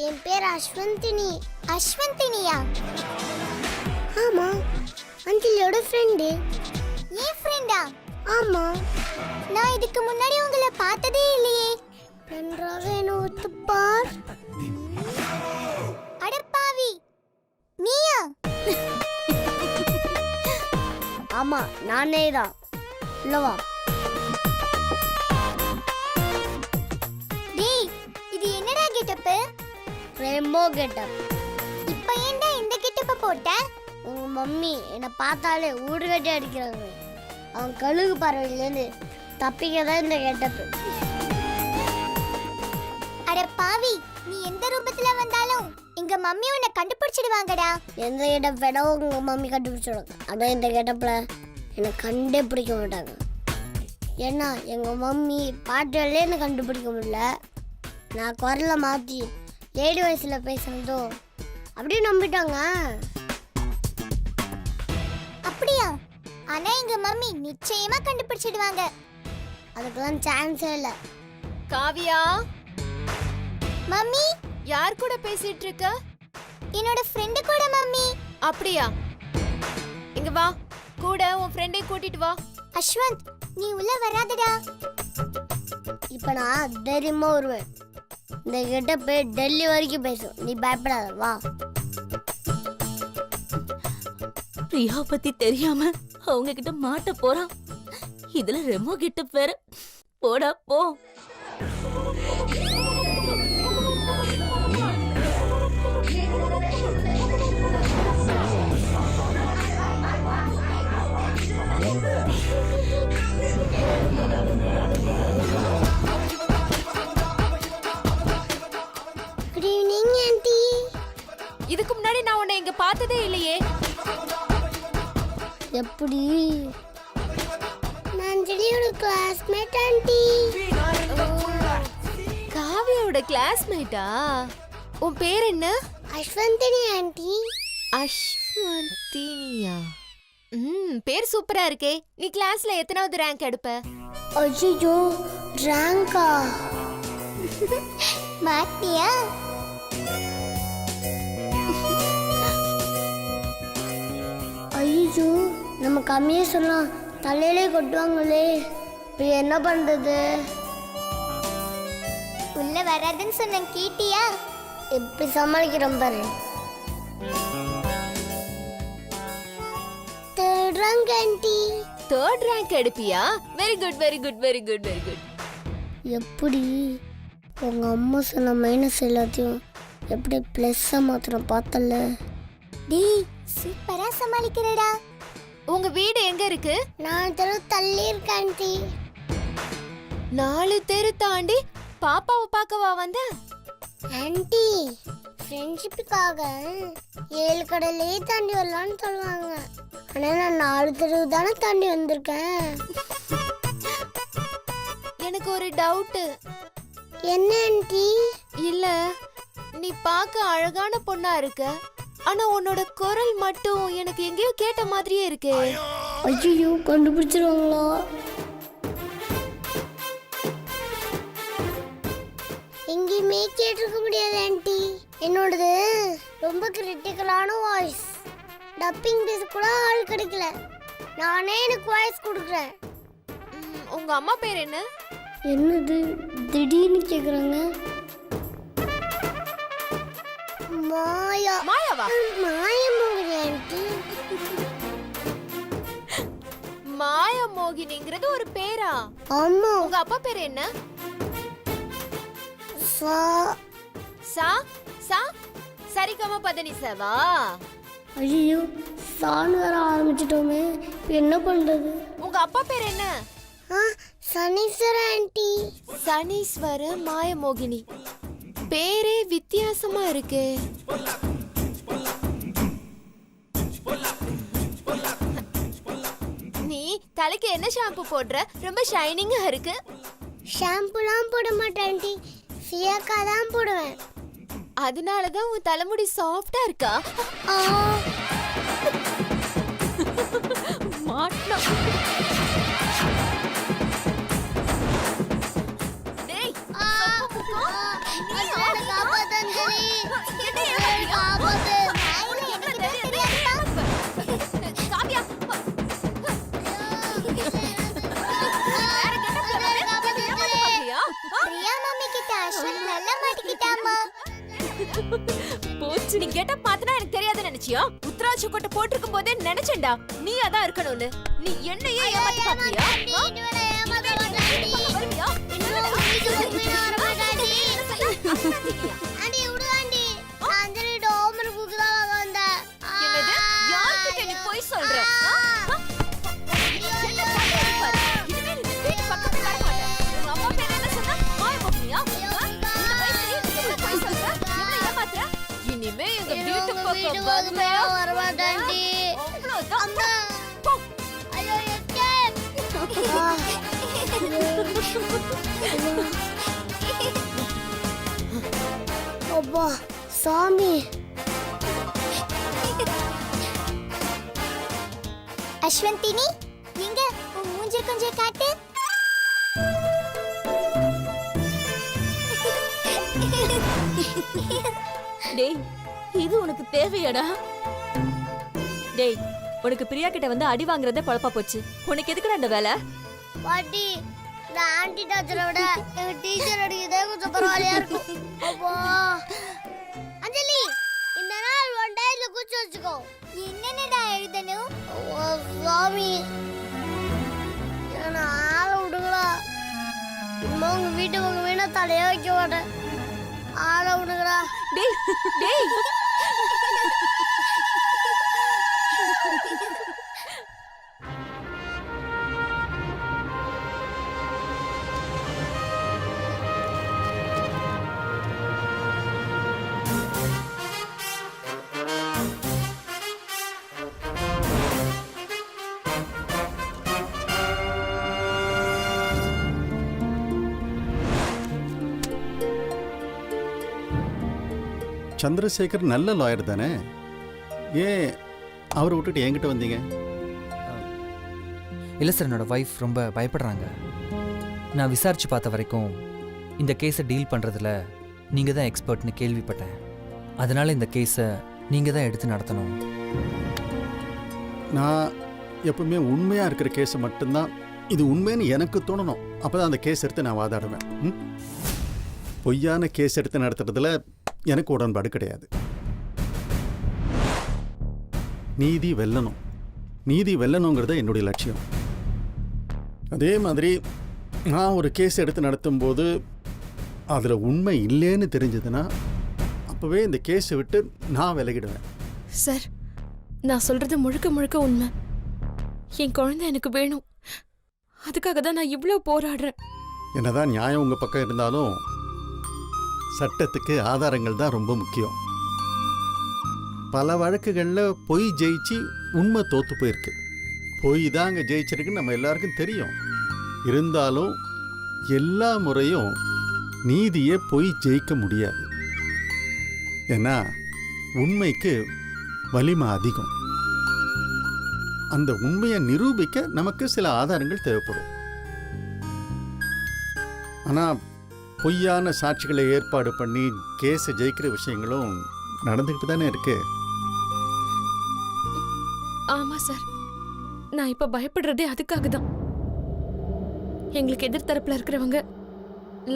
என் பேர் அஸ்வந்தினி. அஸ்வந்தினியா? ஆமா, அஞ்சலியோட ஃப்ரெண்டு. ஏன் ஃப்ரெண்டா? ஆமா. நான் இதுக்கு முன்னாடி உங்களை பார்த்ததே இல்லையே. நன்றாக என்ன ஒத்துப்பார். அடப்பாவி, நீயா? ஆமா, நானே தான். இல்லவா? டேய், இது என்னடா கெட்டப்? Rainbow getup. இப்போ ஏன்டா இந்த கெட்டப்ப போட்ட? உங்க மம்மி என்னை பார்த்தாலே ஊடுகட்டி அடிக்கிறாங்க. அவன் கழுகு பறவையிலேருந்து தப்பிக்க தான் இந்த கெட்டப்பு. அட பாவி, நீ எந்த ரூபத்துல வந்தாலும் எங்க மம்மி உன்னை கண்டுபிடிச்சிடுவாங்கடா. எந்த கெட்டப் வேணாலும் உங்க மம்மி கண்டுபிடிச்சிடுவாங்க. அதான் இந்த கெட்டப்ல என்னை கண்டே பிடிக்க மாட்டாங்க. ஏன்னா எங்க மம்மி பாட்டுகளே என்னை கண்டுபிடிக்க முடியல. நான் குரலை மாற்றி லேடி வயசில் பேசுனதும் அப்படியே நம்பிட்டாங்க. அப்படியா? ஆனா எங்க மம்மி நிச்சயமா கண்டுபிடிச்சிடுவாங்க. அதுக்கெல்லாம் சான்ஸே இல்லை. காவியா, மம்மி, யார் கூட பேசிட்டு இருக்க? என்னோட ஃப்ரெண்டு கூட மம்மி. அப்படியா? இங்க வா, கூட உன் ஃப்ரெண்டை கூட்டிட்டு வா. அஸ்வந்த், நீ உள்ள வராதடா. இப்ப நான் தைரியமா வருவேன். இந்த கிட்ட போய் டெல்லி வரைக்கும் பேசும். நீ பயப்படாத, வா. பிரியா பத்தி தெரியாம அவங்க கிட்ட மாட்ட போறான். இதுல ரெமோ கிட்ட பேரு. போடா போ. Good evening aunty. இதுக்கு முன்னாடி நான் உன்னை இங்க பார்த்ததே இல்லையே. எப்படி? நான் அஞ்சலியோட கிளாஸ்மேட் ஆண்டி. காவியாவோட கிளாஸ்மேட்டா? உன் பேர் என்ன? அஸ்வந்தினி ஆண்டி. அஸ்வந்தினியா? பேர் சூப்பரா இருக்கே. நீ கிளாஸ்ல எத்தனாவது ரேங்க் எடுப்ப? அய்யோ, ரேங்கா? மாட்டியா? ஐயோ, நம்ம கம்மியா சொல்லலாம், தலையிலே கொட்டுவாங்களே. இப்போ என்ன பண்றது? உள்ள வராதுன்னு சொன்ன, கேட்டியா? எப்படி சமாளிக்கிறோம் பாரு. Third rank aunty. Third rank எடுப்பியா? Very good very good very good very good. எப்படி உங்க அம்மா சொன்ன மைனஸ் எல்லாத்தையும் எப்படி பிளஸ்ஸா மாத்திரம் பார்த்தல? டேய், சூப்பரா சமாளிக்கிறடா. உங்க வீடு எங்க இருக்கு? 4 தெரு தள்ளி இருக்கு ஆண்டி. 4 தெரு தாண்டி பாப்பாவை பார்க்கவா வந்த? ஆண்டி, ஃப்ரெண்ட்ஷிப்புக்காக 7 கடலே தாண்டி வரலான்னு சொல்லுவாங்க. ஆனா நான் 4 தெரு தானே தாண்டி வந்திருக்கேன். எனக்கு ஒரு டவுட். என்ன ஆண்டி? இல்ல, நீ பார்க்க அழகான பொண்ணா இருக்க. ஆனா உன்னோட குரல் மட்டும் எனக்கு எங்கேயோ கேட்ட மாதிரியே இருக்கு. ஐயோ, கண்டுபிடிச்சிருவாங்களா? எங்கேயுமே கேட்டிருக்க முடியாது ஆண்டி. என்னோடது ரொம்ப கிரிட்டிக்கலான வாய்ஸ். டப்பிங் பேச கூட ஆள் கிடைக்கல. நானே எனக்கு வாய்ஸ் கொடுக்குறேன். உங்க அம்மா பேர் என்ன? என்னது திடீர்னு கேக்குறாங்க? மாயா. மாயாவா? மாயமோகினி ஆண்டி. மாயமோகினிங்கிறது ஒரு பேரா? ஆமா. உங்க அப்பா பேர் என்ன? சா சா சா சரிகம பதனிசவா? ஐயோ, சான்னு வர ஆரம்பிச்சிட்டோமே, என்ன பண்றது? உங்க அப்பா பேர் என்ன? சனீஸ்வர ஆண்டி. சனீஸ்வர மாயமோகினி. பேரே வித்தியாசமா இருக்கு. நீ தலைக்கு என்ன ஷாம்பு போடுற? ரொம்ப ஷைனிங்கா இருக்கு. ஷாம்புலாம் போட மாட்டேன் ஆண்டி, சியாக்கா தான் போடுவேன். அதனாலதான் உன் தலைமுடி சாஃப்டா இருக்கா? மாட்டா. டேய், நினைச்சியா? உத்ராட்ச கொட்டை போட்டிருக்கும் போதே நினைச்சேன்டா நீ அதான் இருக்கணும்னு. நீ என்னையே ஏமாத்த பாக்குறியா? வருவியா? என்னது? யார்கிட்ட நீ போய் சொல்ற? என்ன தலை பாரு. இனிமே நீ வீட்டு பக்கத்துல வர மாட்டே. உங்க அம்மா பேர் என்ன சொன்னா? மாய போகுனியா? இந்த வயசுலயே நீ இவ்வளவு போய் சொல்ற? இவ்வளவு ஏமாத்துற? இனிமே எங்க வீட்டு பக்கம் வந்தா வரமாட்டாண்டி. அவ்வளவுதான். போ. ஐயோ எஸ்கேப். அப்பா சாமி. அஸ்வந்தினி எங்க உன் மூஞ்சி கொஞ்சம் காட்டு. டேய் இது உனக்கு தேவையாடா? டேய் உனக்கு பிரியா கிட்ட வந்து அடி வாங்குறதே பழப்பா போச்சு. உனக்கு எதுக்குடா இந்த வேலை? பாட்டி நான் ஆன்டி டாக்டரை விட எங்க டீச்சர் அடிக்கிறதே கொஞ்சம் பரவாயில்லையா இருக்கும். அப்பா அஞ்சலி இந்த நாள் ஒன் டைல குச்சி வச்சுக்கோ. என்னென்னடா எழுதணும்? சாமி என்ன ஆள விடுங்களா? இனிமே உங்க வீட்டு உங்க வீணா தலையே வைக்க மாட்டேன். ஆள விடுங்களா? டேய் டேய் சந்திரசேகர் நல்ல லாயர் தானே, ஏன் அவரை விட்டுட்டு என்கிட்ட வந்தீங்க? இல்லை சார், என்னோடய ஒய்ஃப் ரொம்ப பயப்படுறாங்க. நான் விசாரித்து பார்த்த வரைக்கும் இந்த கேஸை டீல் பண்ணுறதுல நீங்கள் தான் எக்ஸ்பர்ட்னு கேள்விப்பட்டேன். அதனால் இந்த கேஸை நீங்கள் தான் எடுத்து நடத்தணும். நான் எப்பவுமே உண்மையாக இருக்கிற கேஸை மட்டும்தான் இது உண்மைன்னு எனக்கு தோணணும். அப்போ தான் அந்த கேஸ் எடுத்து நான் வாதாடுவேன். பொய்யான கேஸ் எடுத்து நடத்துறதுல எனக்கு உடன்பாடு கிடையாது. நீதி வெல்லணும், நீதி வெல்லணுங்கிறத என்னுடைய லட்சியம். அதே மாதிரி நான் ஒரு கேஸ் எடுத்து நடத்தும்போது அதில் உண்மை இல்லைன்னு தெரிஞ்சதுன்னா அப்போவே இந்த கேஸை விட்டு நான் விலகிடுவேன். சார் நான் சொல்றது முழுக்க முழுக்க உண்மை. என் குழந்தை எனக்கு வேணும். அதுக்காக தான் நான் இவ்வளோ போராடுறேன். என்னதான் நியாயம் உங்கள் பக்கம் இருந்தாலும் சட்டத்துக்கு ஆதாரங்கள் தான் ரொம்ப முக்கியம். பல வழக்குகளில் பொய் ஜெயிச்சு உண்மை தோத்து போயிருக்கு. பொய் தான் அங்கே ஜெயிச்சிருக்குன்னு நம்ம எல்லாருக்கும் தெரியும். இருந்தாலும் எல்லா முறையும் நீதியை பொய் ஜெயிக்க முடியாது. ஏன்னா உண்மைக்கு வலிமை அதிகம். அந்த உண்மையை நிரூபிக்க நமக்கு சில ஆதாரங்கள் தேவைப்படும். ஆனால் பொய்யான சாட்சிகளை ஏற்பாடு பண்ணி கேஸை ஜெயிக்கிற விஷயங்களும் நடந்துக்கிட்டு தானே இருக்கு. ஆமா சார், நான் இப்ப பயப்படுறதே அதுக்காக தான். எங்களுக்கு எதிர்த்தரப்புல இருக்கிறவங்க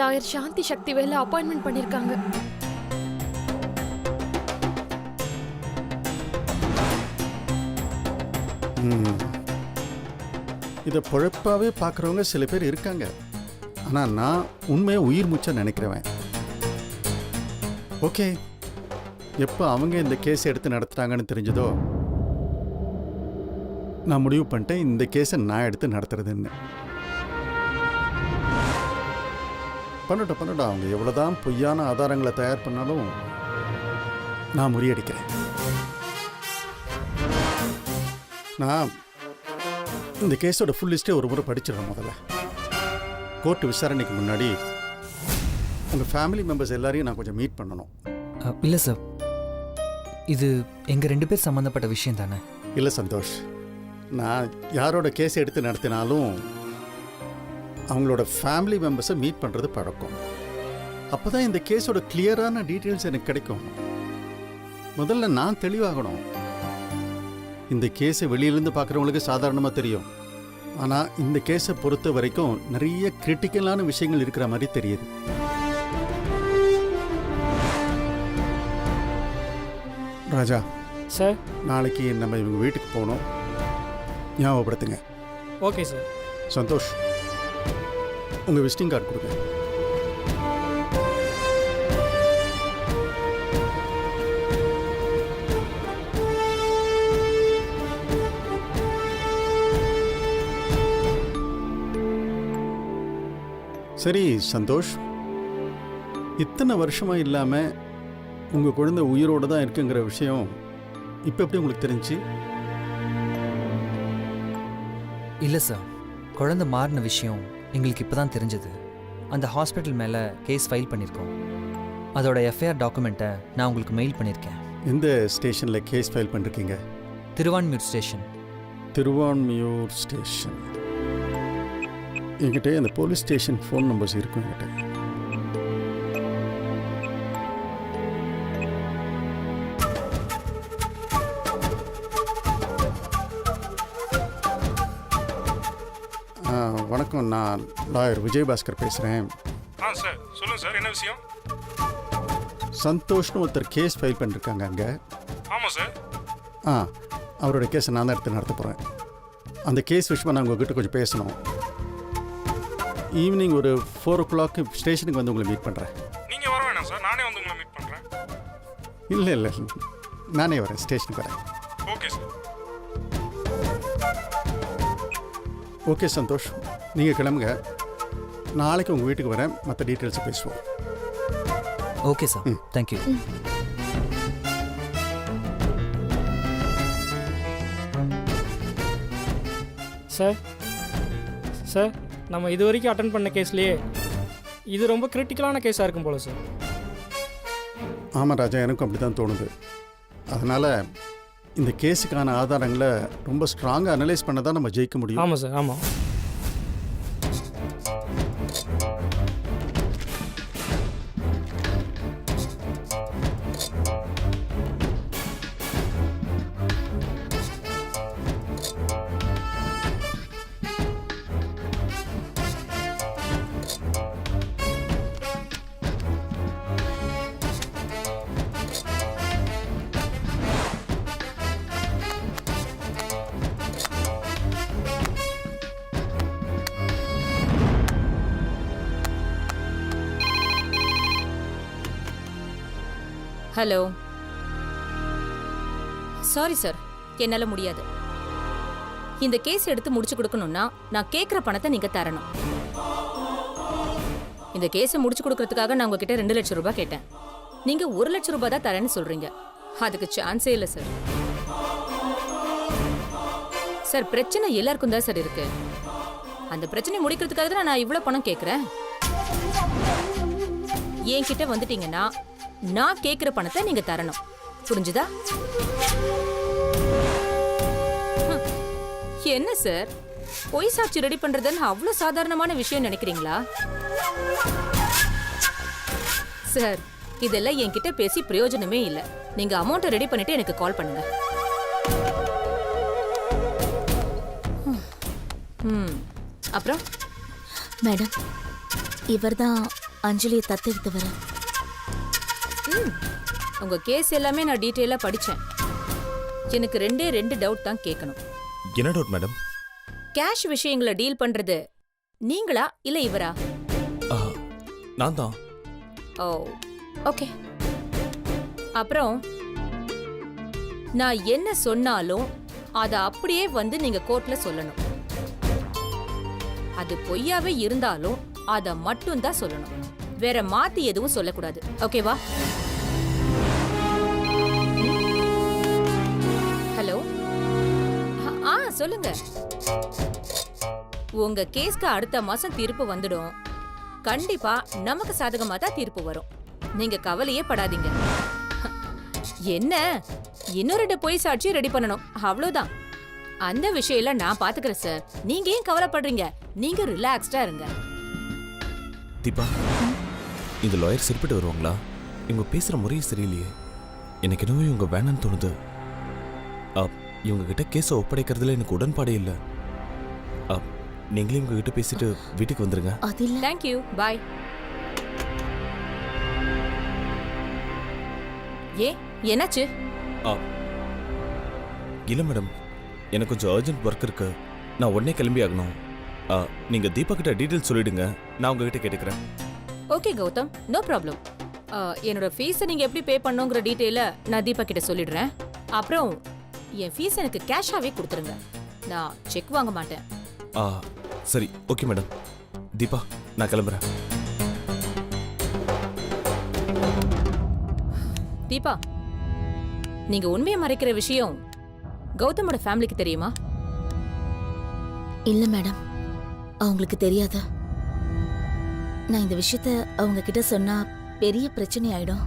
லாயர் சாந்தி சக்தி வேலை அப்பாயின்மெண்ட் பண்ணிருக்காங்க. இதை பொழப்பாவே பார்க்குறவங்க சில பேர் இருக்காங்க. ஆனால் நான் உண்மையை உயிர் மூச்சா நினைக்கிறவன். ஓகே, எப்போ அவங்க இந்த கேஸை எடுத்து நடத்துகிறாங்கன்னு தெரிஞ்சதோ நான் முடிவு பண்ணிட்டேன் இந்த கேஸை நான் எடுத்து நடத்துறதுன்னு. பண்ணட்டும், அவங்க எவ்வளோதான் பொய்யான ஆதாரங்களை தயார் பண்ணாலும் நான் முறியடிக்கிறேன். நான் இந்த கேஸோட ஃபுல் லிஸ்ட்டே ஒரு முறை படிச்சிடறேன். முதல்ல கோர்ட்டு விசாரணைக்கு முன்னாடி உங்கள் ஃபேமிலி மெம்பர்ஸ் எல்லாரையும் நான் கொஞ்சம் மீட் பண்ணணும். இல்லை சார், இது எங்கள் 2 பேர் சம்மந்தப்பட்ட விஷயம் தானே? இல்லை சந்தோஷ், நான் யாரோட கேஸ் எடுத்து நடத்தினாலும் அவங்களோட ஃபேமிலி மெம்பர்ஸை மீட் பண்ணுறது பழக்கம். அப்போ தான் இந்த கேஸோட கிளியரான டீட்டெயில்ஸ் எனக்கு கிடைக்கும். முதல்ல நான் தெளிவாகணும். இந்த கேஸை வெளியிலேருந்து பார்க்குறவங்களுக்கு சாதாரணமாக தெரியும். ஆனால் இந்த கேஸை பொறுத்த வரைக்கும் நிறைய கிரிட்டிக்கலான விஷயங்கள் இருக்கிற மாதிரி தெரியுது. ராஜா, சார். நாளைக்கு நம்ம இவங்க வீட்டுக்கு போகணும், ஞாபகப்படுத்துங்க. Okay sir. சந்தோஷ், உங்கள் விசிட்டிங் கார்டு கொடுங்க. சரி சந்தோஷ், இத்தனை வருஷமா இல்லாமல் உங்கள் குழந்தை உயிரோடு தான் இருக்குங்கிற விஷயம் இப்போ எப்படி உங்களுக்கு தெரிஞ்சு? இல்லை சார், குழந்தை மாறின விஷயம் எங்களுக்கு இப்போ தான் தெரிஞ்சது. அந்த ஹாஸ்பிட்டல் மேலே கேஸ் ஃபைல் பண்ணியிருக்கோம். அதோட எஃப்ஐஆர் டாக்குமெண்ட்டை நான் உங்களுக்கு மெயில் பண்ணியிருக்கேன். எந்த ஸ்டேஷனில் கேஸ் ஃபைல் பண்ணிருக்கீங்க? திருவான்மியூர் ஸ்டேஷன். திருவான்மியூர் ஸ்டேஷன். என்கிட்ட அந்த போலீஸ் ஸ்டேஷன் ஃபோன் நம்பர்ஸ் இருக்கும் என்கிட்ட. வணக்கம், நான் லாயர் விஜயபாஸ்கர் பேசுகிறேன். சார் சொல்லுங்கள் சார், என்ன விஷயம்? சந்தோஷ்னு ஒருத்தர் கேஸ் ஃபைல் பண்ணியிருக்காங்க அங்கே. ஆமாம் சார். அவரோட கேஸை நான் தான் எடுத்து நடத்த போகிறேன். அந்த கேஸ் விஷயமா நான் உங்ககிட்ட கொஞ்சம் பேசணும். ஈவினிங் ஒரு 4 o'clock ஸ்டேஷனுக்கு வந்து உங்களை மீட் பண்ணுறேன். நீங்கள் வர வேணாம் சார், நானே வந்து உங்களை மீட் பண்ணுறேன். இல்லை நானே வரேன், ஸ்டேஷனுக்கு வரேன். Okay sir. ஓகே சந்தோஷ், நீங்கள் கிளம்புங்க. நாளைக்கு உங்கள் வீட்டுக்கு வரேன், மற்ற டீட்டெயில்ஸை பேசுவோம். Okay sir, thank you. Sir. Sir, நம்ம இது வரைக்கும் அட்டன் பண்ண கேஸ்லேயே இது ரொம்ப கிரிட்டிக்கலான கேஸாக இருக்கும் போல சார். ஆமாம் ராஜா, எனக்கும் அப்படி தான் தோணுது. அதனால் இந்த கேஸுக்கான ஆதாரங்களை ரொம்ப ஸ்ட்ராங்காக அனலைஸ் பண்ண தான் நம்ம ஜெயிக்க முடியும். ஆமாம் சார், ஆமாம். ஹலோ. சாரி சார், என்னால முடியாது. இந்த கேஸ் எடுத்து முடிச்சு கொடுக்கணும்னா நான் கேட்குற பணத்தை நீங்க தரணும். இந்த கேஸை முடிச்சு கொடுக்கறதுக்காக நான் உங்ககிட்ட 2 லட்சம் ரூபாய் கேட்டேன். நீங்க 1 லட்சம் ரூபாய் தான் தரேன்னு சொல்றீங்க. அதுக்கு சான்ஸே இல்லை சார். சார், பிரச்சனை எல்லாருக்கும் தான் சார் இருக்கு. அந்த பிரச்சனை முடிக்கிறதுக்காக தான் நான் இவ்வளவு பணம் கேட்கிறேன். என்கிட்ட வந்துட்டீங்கன்னா நான் கேட்கிற பணத்தை நீங்க தரணும். புரிஞ்சுதா? என்ன சார், பொய் சாட்சி ரெடி பண்றதுன்னு அவ்வளவு சாதாரணமான விஷயம் நினைக்கிறீங்களா? சார், இதெல்லாம் என்கிட்ட பேசி பிரயோஜனமே இல்லை. நீங்க அமௌண்ட்டை ரெடி பண்ணிட்டு எனக்கு கால் பண்ணுங்க. அப்புறம் மேடம், இவர்தான் அஞ்சலியை தத்தெடுத்தவர். உங்க கேஸ் எல்லாமே நான் டீட்டெயிலா படிச்சேன். எனக்கு 2 டவுட் தான் கேட்கணும். என்ன டவுட் மேடம்? கேஷ் விஷயங்களை டீல் பண்றது நீங்களா இல்ல இவரா? நான் தான். ஓ, ஓகே. அப்புறம் நான் என்ன சொன்னாலும் அதை அப்படியே வந்து நீங்க கோர்ட்ல சொல்லணும். அது பொய்யாவே இருந்தாலும் அதை மட்டும் தான் சொல்லணும். வேற மாத்தி எதுவும் சொல்லக்கூடாது. ஓகேவா? ஹலோ. சொல்லுங்க. உங்க கேஸ்க்கு அடுத்த மாசம் தீர்ப்பு வந்துடும். கண்டிப்பா நமக்கு சாதகமா தான் தீர்ப்பு வரும். நீங்க கவலையே படாதீங்க. என்ன, இன்னும் 2 பொய் சாட்சி ரெடி பண்ணணும், அவ்வளவுதான். அந்த விஷயம் நான் பாத்துக்கிறேன் சார். நீங்க ஏன் கவலைப்படுறீங்க? நீங்க ரிலாக்ஸ்டா இருங்க. தீபா, இந்த லாயர் சரிப்பட்டு வருவாங்களா? இவங்க பேசுற முறையே சரியில்லையே. எனக்கு என்னவோ இவங்க வேணான்னு தோணுது. இவங்க கிட்ட கேஸை ஒப்படைக்கிறதுல எனக்கு உடன்பாடே இல்லை. நீங்களே இவங்க கிட்ட பேசிட்டு வீட்டுக்கு வந்துருங்க. தேங்க்யூ, பாய். என்னாச்சு? இல்லை மேடம், எனக்கு கொஞ்சம் அர்ஜென்ட் ஒர்க் இருக்கு. நான் உடனே கிளம்பி ஆகணும். நீங்க தீபா கிட்ட டீட்டெயில் சொல்லிடுங்க, நான் உங்ககிட்ட கேட்டுக்கிறேன். Okay Gautam, no problem. என்னோட ஃபீஸை நீங்க எப்படி பே பண்ணுங்கிற டீட்டெயில நான் தீபா கிட்ட சொல்லிடுறேன். அப்புறம் என் ஃபீஸ் எனக்கு கேஷாவே கொடுத்துருங்க, நான் செக் வாங்க மாட்டேன். சரி, ஓகே மேடம். தீபா, நான் கிளம்புறேன். தீபா, நீங்க உண்மையை மறைக்கிற விஷயம் கௌதமோட ஃபேமிலிக்கு தெரியுமா? இல்ல மேடம், அவங்களுக்கு தெரியாது. நான் இந்த விஷயத்த அவங்க கிட்ட சொன்னா பெரிய பிரச்சனை ஆயிடும்.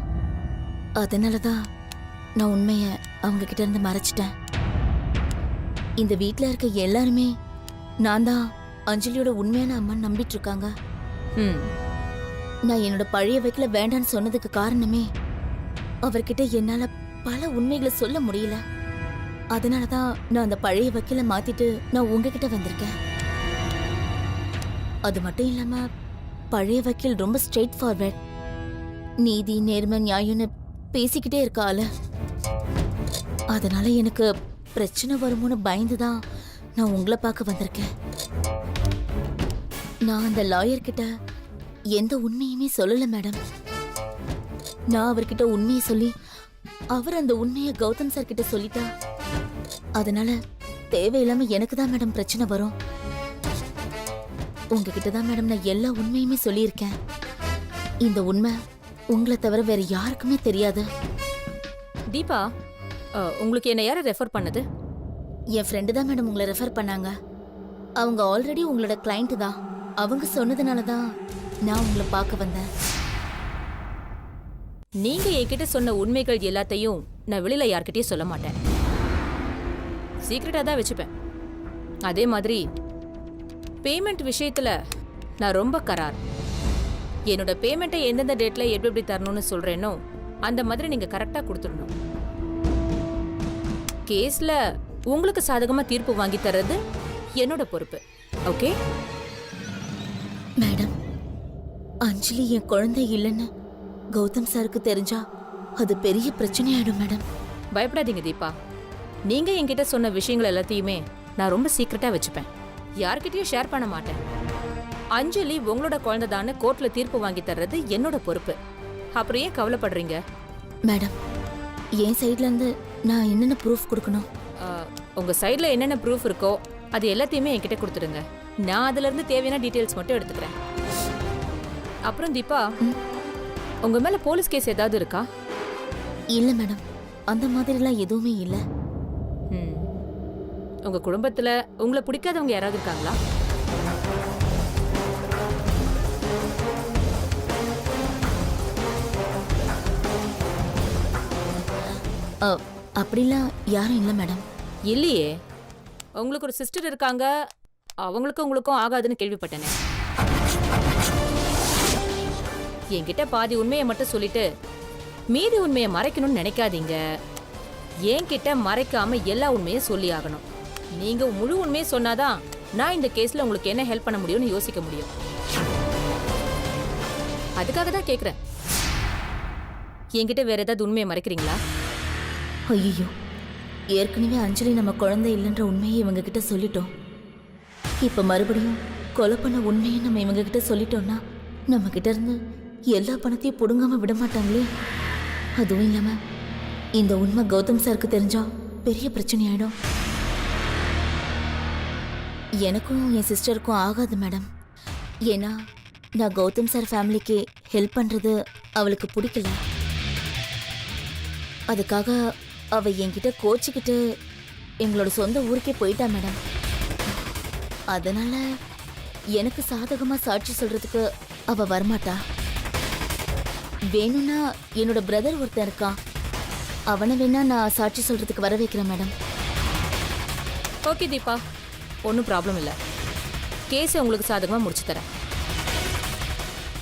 அதனால தான் நான் உண்மையை அவங்க கிட்ட இருந்து மறைச்சிட்டேன். இந்த வீட்ல இருக்க எல்லாருமே நான் தான் அஞ்சலியோட உண்மையான அம்மா நம்பிட்டு இருக்காங்க. நான் என்னோட பழைய வைக்கல வேண்டான்னு சொன்னதுக்கு காரணமே அவர்கிட்ட என்னால பல உண்மைகளை சொல்ல முடியல. அதனாலதான் நான் அந்த பழைய வக்கீல மாத்திட்டு நான் உங்ககிட்ட வந்திருக்கேன். அது மட்டும் இல்லாம பழைய வக்கீல் ரொம்ப ஸ்ட்ரெயிட் ஃபார்வர்ட், நீதி நேர்மை நியாயம்னு பேசிக்கிட்டே இருக்கால. அதனால எனக்கு பிரச்சனை வருமோன்னு பயந்துதான் நான் உங்களை பார்க்க வந்திருக்கேன். நான் அந்த லாயர் கிட்ட எந்த உண்மையுமே சொல்லல மேடம். நான் அவர்கிட்ட உண்மையை சொல்லி அவர் அந்த உண்மையை கௌதம் சார் கிட்ட சொல்லிட்டா அதனால தேவையில்லாம எனக்கு தான் மேடம் பிரச்சனை வரும். உங்ககிட்ட தான் மேடம் நான் எல்லா உண்மையுமே சொல்லியிருக்கேன். இந்த உண்மை உங்களை தவிர வேற யாருக்குமே தெரியாது. தீபா, உங்களுக்கு என்ன யாரை ரெஃபர் பண்ணது? என் ஃப்ரெண்டு தான் மேடம் உங்களை ரெஃபர் பண்ணாங்க. அவங்க ஆல்ரெடி உங்களோட கிளைண்ட் தான். அவங்க சொன்னதுனால தான் நான் உங்களை பார்க்க வந்தேன். நீங்க என்கிட்ட சொன்ன உண்மைகள் எல்லாத்தையும் நான் வெளியில யார்கிட்டயும் சொல்ல மாட்டேன், சீக்ரெட்டா தான் வச்சுப்பேன். அதே மாதிரி பேமெண்ட் விஷயத்துல நான் ரொம்ப கரார். என்னோட பேமெண்ட்டை எந்தெந்த டேட்ல எப்படி தரணும்னு சொல்றேனோ அந்த மாதிரி நீங்க கரெக்டா கொடுத்துடணும். கேஸ்ல உங்களுக்கு சாதகமா தீர்ப்பு வாங்கி தர்றது என்னோட பொறுப்பு. ஓகே மேடம், அஞ்சலி என் குழந்தை இல்லைன்னு கௌதம் சாருக்கு தெரிஞ்சா அது பெரிய பிரச்சனையாயிடும் மேடம். பயப்படாதீங்க தீபா, நீங்க என்கிட்ட சொன்ன விஷயங்கள் எல்லாத்தையுமே நான் ரொம்ப சீக்கிரட்டா வச்சுப்பேன், யார்கிட்டயும் ஷேர் பண்ண மாட்டேன். அஞ்சலி உங்களோட குழந்தைதான்னு கோர்ட்ல தீர்ப்பு வாங்கி தர்றது என்னோட பொறுப்பு. அப்புறம் ஏன் கவலைப்படுறீங்க? மேடம், என் சைட்ல இருந்து நான் என்னென்ன ப்ரூஃப் கொடுக்கணும்? உங்க சைட்ல என்னென்ன ப்ரூஃப் இருக்கோ அது எல்லாத்தையுமே என்கிட்ட கொடுத்துடுங்க, நான் அதுல இருந்து தேவையான டீடைல்ஸ் மட்டும் எடுத்துக்கிறேன். அப்புறம் தீபா, உங்க மேல போலீஸ் கேஸ் ஏதாவது இருக்கா? இல்ல மேடம், அந்த மாதிரிலாம் எதுவுமே இல்ல. உங்க குடும்பத்துல உங்களை பிடிக்காதவங்க யாராவது இருக்காங்களா? அப்படிலாம் யாரும் இல்ல மேடம். இல்லையே, உங்களுக்கு ஒரு சிஸ்டர் இருக்காங்க, அவங்களுக்கும் உங்களுக்கும் ஆகாதுன்னு கேள்விப்பட்டேனே. என்கிட்ட பாதி உண்மையை மட்டும் சொல்லிட்டு மீதி உண்மையை மறைக்கணும்னு நினைக்காதீங்க. என்கிட்ட மறைக்காம எல்லா உண்மையும் சொல்லி ஆகணும். நீங்க முழு உண்மையை சொன்னாதான் நான் இந்த கேஸ்ல உங்களுக்கு என்ன ஹெல்ப் பண்ண முடியும்னு யோசிக்க முடியும். அதுக்காக தான் கேக்குறேன். என்கிட்ட வேற ஏதாவது உண்மையை மறைக்கிறீங்களா? ஐயோ, ஏற்கனவே அஞ்சலி நம்ம குழந்தை இல்லைன்ற உண்மையை இவங்க கிட்ட சொல்லிட்டோம். இப்ப மறுபடியும் கொலை பண்ண உண்மையை நம்ம இவங்க கிட்ட சொல்லிட்டோம்னா நம்ம கிட்ட இருந்து எல்லா பணத்தையும் புடுங்காம விட மாட்டாங்களே. அதுவும் இல்லாம இந்த உண்மை கௌதம் சாருக்கு தெரிஞ்சா பெரிய பிரச்சனை ஆயிடும். எனக்கும் என் சிஸ்டருக்கும் ஆகாது மேடம். ஏன்னா நான் கௌதம் சார் ஃபேமிலிக்கு ஹெல்ப் பண்றது அவளுக்கு பிடிக்கல. அதுக்காக அவ என்கிட்ட கோச்சிக்கிட்டு எங்களோட சொந்த ஊருக்கே போயிட்டா மேடம். அதனால எனக்கு சாதகமா சாட்சி சொல்றதுக்கு அவ வரமாட்டா. வேணும்னா என்னோட பிரதர் ஒருத்தன் இருக்கான், அவனை வேணா நான் சாட்சி சொல்றதுக்கு வர வைக்கிறேன் மேடம். ஓகே தீபா, ஒன்றும் ப்ராப்ளம் இல்லை. கேஸை உங்களுக்கு சாதகமாக முடிச்சு தரேன்.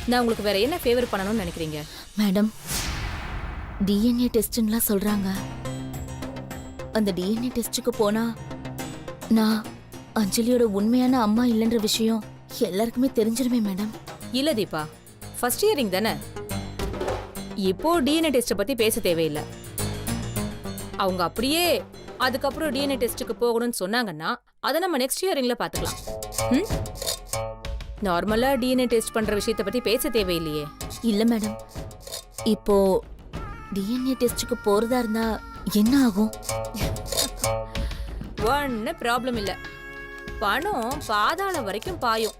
நான் உங்களுக்கு வேற என்ன ஃபேவர் பண்ணணும்னு நினைக்கிறீங்க? மேடம், டிஎன்ஏ டெஸ்ட்லாம் சொல்றாங்க. அந்த டிஎன்ஏ டெஸ்ட்டுக்கு போனா நான் அஞ்சலியோட உண்மையான அம்மா இல்லைன்ற விஷயம் எல்லாருக்குமே தெரிஞ்சிருமே மேடம். இல்ல தீபா, ஃபர்ஸ்ட் இயரிங் தானே, இப்போ டிஎன்ஏ டெஸ்ட்டை பத்தி பேச தேவையில்லை. அவங்க அப்படியே அதுக்கப்புறம் டிஎன்ஏ டெஸ்ட்டுக்கு போகணும்னு சொன்னாங்கன்னா அதை நம்ம நெக்ஸ்ட் ஹியரிங்ல பாத்துக்கலாம். ம்? நார்மலா டிஎன்ஏ டெஸ்ட் பண்ற விஷயத்தை பத்தி பேச தேவையில்லையே. இல்ல மேடம், இப்போ டிஎன்ஏ டெஸ்ட்டுக்கு போறதா இருந்தா என்ன ஆகும்? ஒன்னும் ப்ராப்ளம் இல்ல. பணம் பாதாளம் வரைக்கும் பாயும்.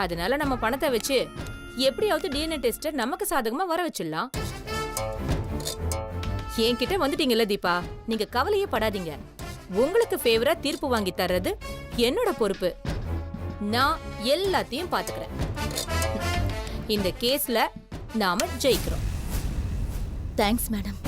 அதனால நம்ம பணத்தை வச்சு எப்படியாவது டிஎன்ஏ டெஸ்ட்டை நமக்கு சாதகமா வர வச்சிடலாம். என்கிட்ட வந்துட்டீங்கல்ல தீபா, நீங்க கவலையே படாதீங்க. உங்களுக்கு ஃபேவரா தீர்ப்பு வாங்கி தர்றது என்னோட பொறுப்பு. நான் எல்லாத்தையும் பாத்துக்கிறேன். இந்த கேஸ்ல நாம ஜெயிக்கிறோம். Thanks madam.